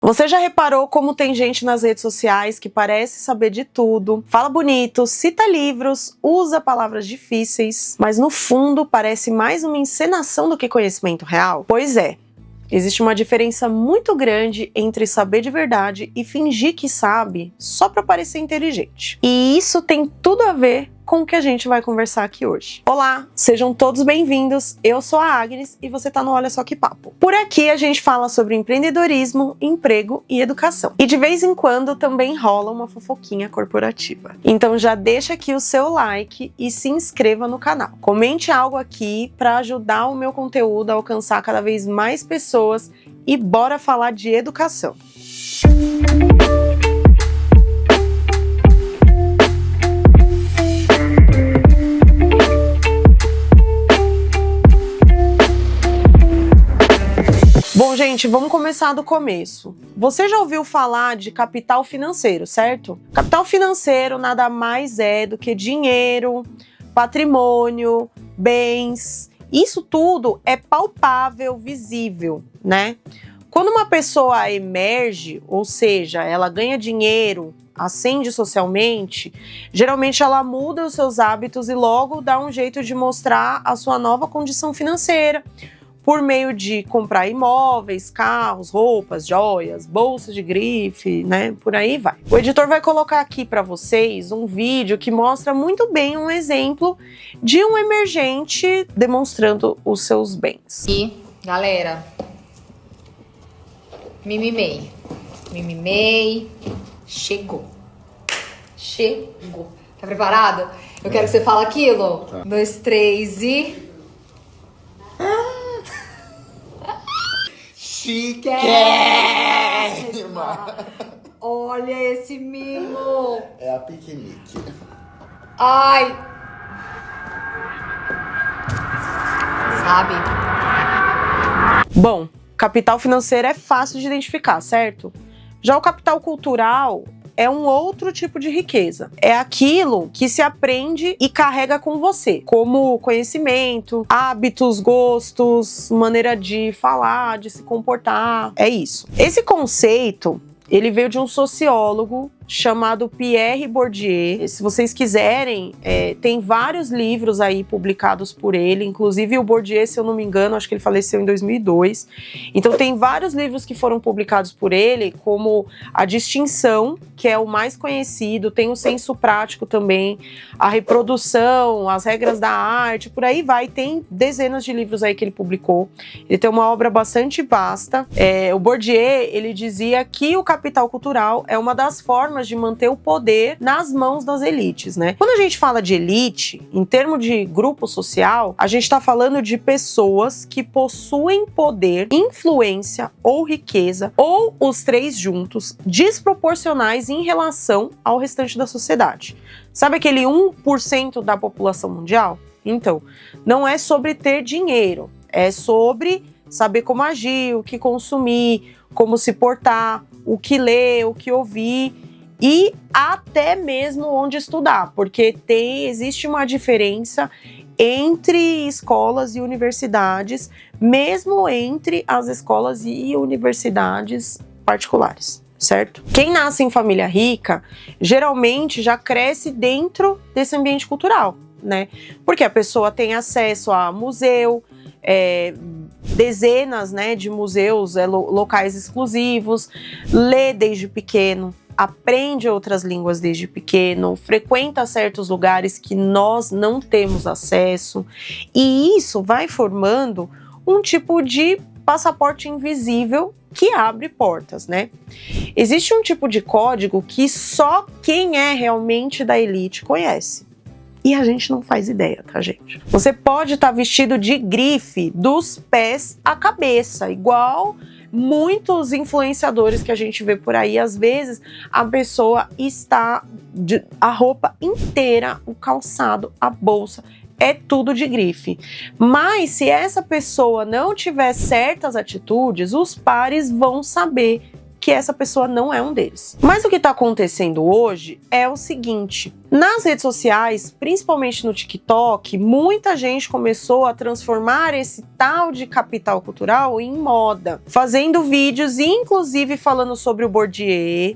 Você já reparou como tem gente nas redes sociais que parece saber de tudo, fala bonito, cita livros, usa palavras difíceis, mas no fundo parece mais uma encenação do que conhecimento real? Pois é. Existe uma diferença muito grande entre saber de verdade e fingir que sabe só para parecer inteligente. E isso tem tudo a ver com o que a gente vai conversar aqui hoje. Olá, sejam todos bem-vindos. Eu sou a Agnes e você tá no Olha Só Que Papo. Por aqui a gente fala sobre empreendedorismo, emprego e educação. E de vez em quando também rola uma fofoquinha corporativa. Então já deixa aqui o seu like e se inscreva no canal. Comente algo aqui para ajudar o meu conteúdo a alcançar cada vez mais pessoas e bora falar de educação. Bom, gente, vamos começar do começo. Você já ouviu falar de capital financeiro, certo? Capital financeiro nada mais é do que dinheiro, patrimônio, bens. Isso tudo é palpável, visível, né? Quando uma pessoa emerge, ou seja, ela ganha dinheiro, ascende socialmente, geralmente ela muda os seus hábitos e logo dá um jeito de mostrar a sua nova condição financeira, por meio de comprar imóveis, carros, roupas, joias, bolsas de grife, né? Por aí vai. O editor vai colocar aqui para vocês um vídeo que mostra muito bem um exemplo de um emergente demonstrando os seus bens. E, galera, mimimei, chegou. Tá preparado? Eu quero que você fale aquilo. Tá. 1, 2, 3 e... Chiquérrima! Olha esse mimo! É a piquenique. Ai! Sabe? Bom, capital financeiro é fácil de identificar, certo? Já o capital cultural é um outro tipo de riqueza. É aquilo que se aprende e carrega com você, como conhecimento, hábitos, gostos, maneira de falar, de se comportar. É isso. Esse conceito, ele veio de um sociólogo chamado Pierre Bourdieu. Se vocês quiserem, tem vários livros aí publicados por ele, inclusive o Bourdieu, se eu não me engano, acho que ele faleceu em 2002. Então tem vários livros que foram publicados por ele, como A Distinção, que é o mais conhecido, tem o Senso Prático também, A Reprodução, As Regras da Arte, por aí vai, tem dezenas de livros aí que ele publicou. Ele tem uma obra bastante vasta. O Bourdieu, ele dizia que o capital cultural é uma das formas de manter o poder nas mãos das elites, né? Quando a gente fala de elite, em termos de grupo social, a gente está falando de pessoas que possuem poder, influência ou riqueza, ou os três juntos, desproporcionais em relação ao restante da sociedade. Sabe aquele 1% da população mundial? Então, não é sobre ter dinheiro, é sobre saber como agir, o que consumir, como se portar, o que ler, o que ouvir, e até mesmo onde estudar, porque existe uma diferença entre escolas e universidades, mesmo entre as escolas e universidades particulares, certo? Quem nasce em família rica, geralmente já cresce dentro desse ambiente cultural, né? Porque a pessoa tem acesso a museu, dezenas, né, de museus, locais exclusivos, lê desde pequeno, aprende outras línguas desde pequeno, frequenta certos lugares que nós não temos acesso, e isso vai formando um tipo de passaporte invisível que abre portas, né? Existe um tipo de código que só quem é realmente da elite conhece. E a gente não faz ideia, tá, gente? Você pode estar vestido de grife dos pés à cabeça, igual muitos influenciadores que a gente vê por aí. Às vezes a pessoa está a roupa inteira, o calçado, a bolsa, é tudo de grife. Mas se essa pessoa não tiver certas atitudes, os pares vão saber que essa pessoa não é um deles. Mas o que está acontecendo hoje é o seguinte: nas redes sociais, principalmente no TikTok, muita gente começou a transformar esse tal de capital cultural em moda, fazendo vídeos, inclusive falando sobre o Bourdieu,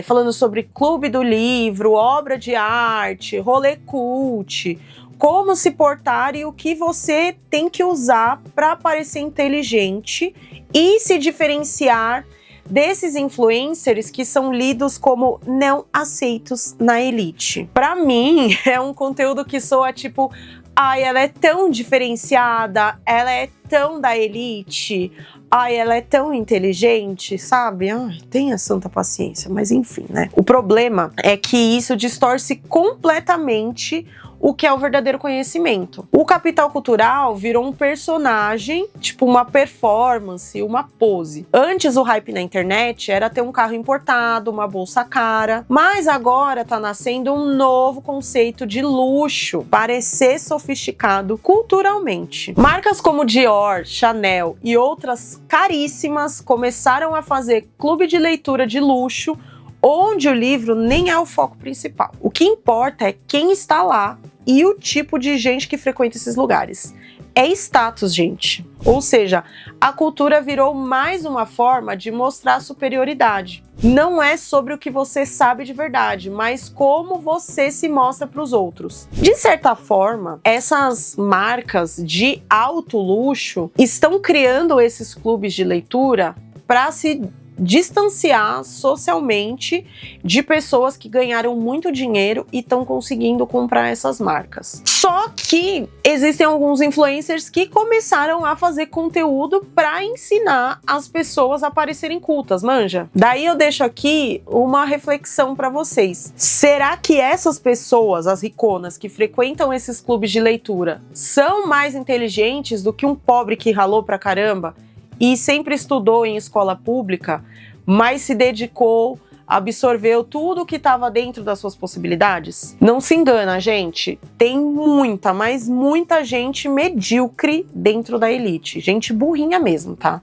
falando sobre clube do livro, obra de arte, rolê cult, como se portar e o que você tem que usar para parecer inteligente e se diferenciar desses influencers que são lidos como não aceitos na elite. Para mim, é um conteúdo que soa tipo: ai, ela é tão diferenciada, ela é tão da elite, ai, ela é tão inteligente, sabe? Ai, tenha santa paciência, mas enfim, né? O problema é que isso distorce completamente o que é o verdadeiro conhecimento. O capital cultural virou um personagem, tipo uma performance, uma pose. Antes, o hype na internet era ter um carro importado, uma bolsa cara, mas agora tá nascendo um novo conceito de luxo, parecer sofisticado culturalmente. Marcas como Dior, Chanel e outras caríssimas começaram a fazer clube de leitura de luxo, onde o livro nem é o foco principal. O que importa é quem está lá e o tipo de gente que frequenta esses lugares. É status, gente. Ou seja, a cultura virou mais uma forma de mostrar superioridade. Não é sobre o que você sabe de verdade, mas como você se mostra para os outros. De certa forma, essas marcas de alto luxo estão criando esses clubes de leitura para se distanciar socialmente de pessoas que ganharam muito dinheiro e estão conseguindo comprar essas marcas. Só que existem alguns influencers que começaram a fazer conteúdo para ensinar as pessoas a parecerem cultas, manja? Daí eu deixo aqui uma reflexão para vocês. Será que essas pessoas, as riconas que frequentam esses clubes de leitura, são mais inteligentes do que um pobre que ralou pra caramba e sempre estudou em escola pública, mas se dedicou, absorveu tudo que estava dentro das suas possibilidades? Não se engana, gente. Tem muita, mas muita gente medíocre dentro da elite. Gente burrinha mesmo, tá?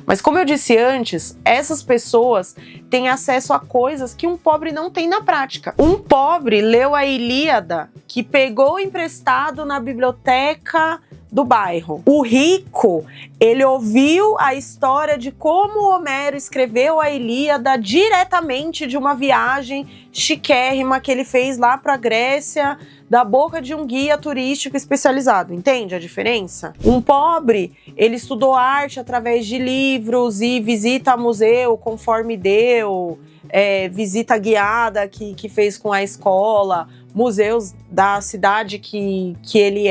Mas como eu disse antes, essas pessoas têm acesso a coisas que um pobre não tem na prática. Um pobre leu a Ilíada, que pegou emprestado na biblioteca do bairro. O rico, ele ouviu a história de como Homero escreveu a Ilíada diretamente de uma viagem chiquérrima que ele fez lá para a Grécia, da boca de um guia turístico especializado. Entende a diferença? Um pobre, ele estudou arte através de livros e visita museu conforme deu, visita guiada que fez com a escola, museus da cidade que ele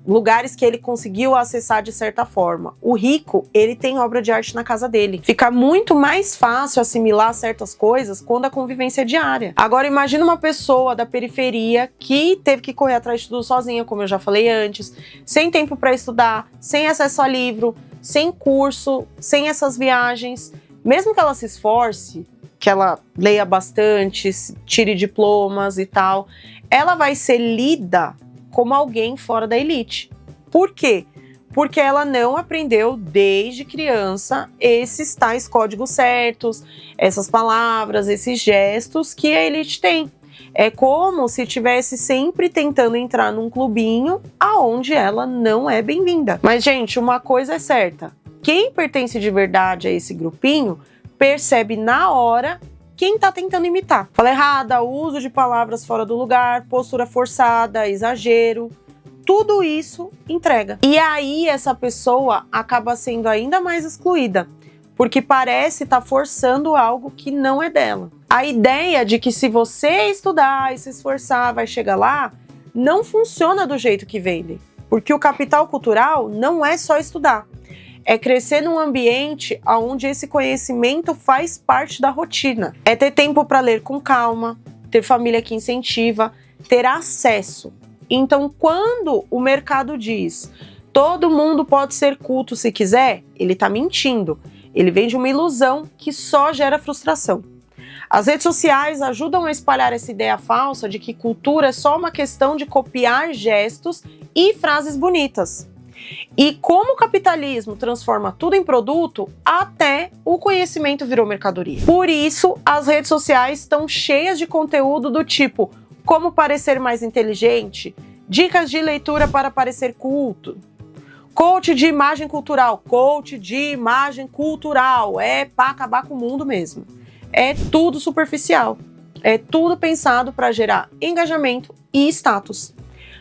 lugares que ele conseguiu acessar de certa forma. O rico, ele tem obra de arte na casa dele. Fica muito mais fácil assimilar certas coisas quando a convivência é diária. Agora imagina uma pessoa da periferia que teve que correr atrás de tudo sozinha, como eu já falei antes, sem tempo para estudar, sem acesso a livro, sem curso, sem essas viagens. Mesmo que ela se esforce, que ela leia bastante, tire diplomas e tal, ela vai ser lida como alguém fora da elite. Por quê? Porque ela não aprendeu desde criança esses tais códigos certos, essas palavras, esses gestos que a elite tem. É como se estivesse sempre tentando entrar num clubinho aonde ela não é bem-vinda. Mas, gente, uma coisa é certa. Quem pertence de verdade a esse grupinho percebe na hora quem tá tentando imitar. Fala errada, uso de palavras fora do lugar, postura forçada, exagero, tudo isso entrega. E aí essa pessoa acaba sendo ainda mais excluída, porque parece estar forçando algo que não é dela. A ideia de que se você estudar e se esforçar vai chegar lá, não funciona do jeito que vendem, porque o capital cultural não é só estudar. É crescer num ambiente onde esse conhecimento faz parte da rotina. É ter tempo para ler com calma, ter família que incentiva, ter acesso. Então, quando o mercado diz todo mundo pode ser culto se quiser, ele está mentindo. Ele vende uma ilusão que só gera frustração. As redes sociais ajudam a espalhar essa ideia falsa de que cultura é só uma questão de copiar gestos e frases bonitas. E como o capitalismo transforma tudo em produto, até o conhecimento virou mercadoria. Por isso, as redes sociais estão cheias de conteúdo do tipo como parecer mais inteligente, dicas de leitura para parecer culto, coach de imagem cultural, é para acabar com o mundo mesmo. É tudo superficial, é tudo pensado para gerar engajamento e status.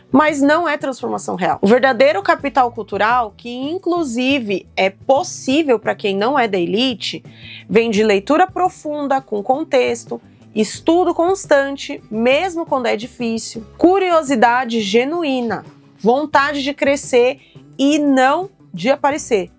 Mas não é transformação real. O verdadeiro capital cultural, que inclusive é possível para quem não é da elite, vem de leitura profunda, com contexto, estudo constante, mesmo quando é difícil, curiosidade genuína, vontade de crescer e não de aparecer.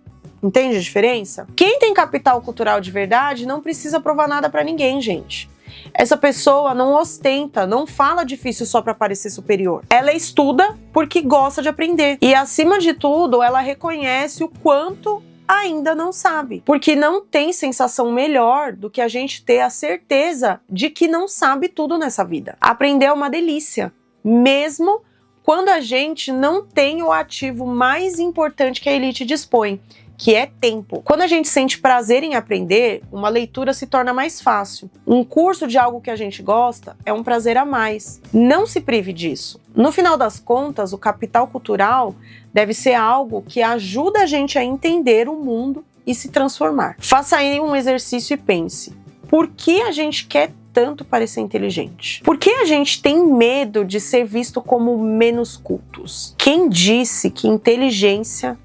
Entende a diferença? Quem tem capital cultural de verdade não precisa provar nada para ninguém, gente. Essa pessoa não ostenta, não fala difícil só para parecer superior. Ela estuda porque gosta de aprender. E acima de tudo, ela reconhece o quanto ainda não sabe. Porque não tem sensação melhor do que a gente ter a certeza de que não sabe tudo nessa vida. Aprender é uma delícia, mesmo quando a gente não tem o ativo mais importante que a elite dispõe, que é tempo. Quando a gente sente prazer em aprender, uma leitura se torna mais fácil. Um curso de algo que a gente gosta é um prazer a mais. Não se prive disso. No final das contas, o capital cultural deve ser algo que ajuda a gente a entender o mundo e se transformar. Faça aí um exercício e pense: por que a gente quer tanto parecer inteligente? Por que a gente tem medo de ser visto como menos cultos? Quem disse que inteligência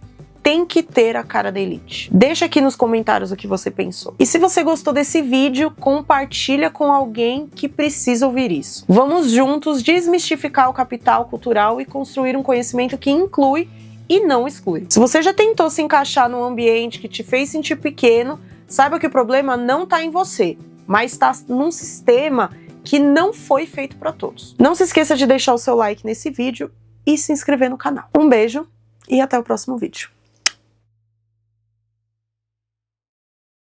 tem que ter a cara da elite? Deixa aqui nos comentários o que você pensou. E se você gostou desse vídeo, compartilha com alguém que precisa ouvir isso. Vamos juntos desmistificar o capital cultural e construir um conhecimento que inclui e não exclui. Se você já tentou se encaixar num ambiente que te fez sentir pequeno, saiba que o problema não está em você, mas está num sistema que não foi feito para todos. Não se esqueça de deixar o seu like nesse vídeo e se inscrever no canal. Um beijo e até o próximo vídeo.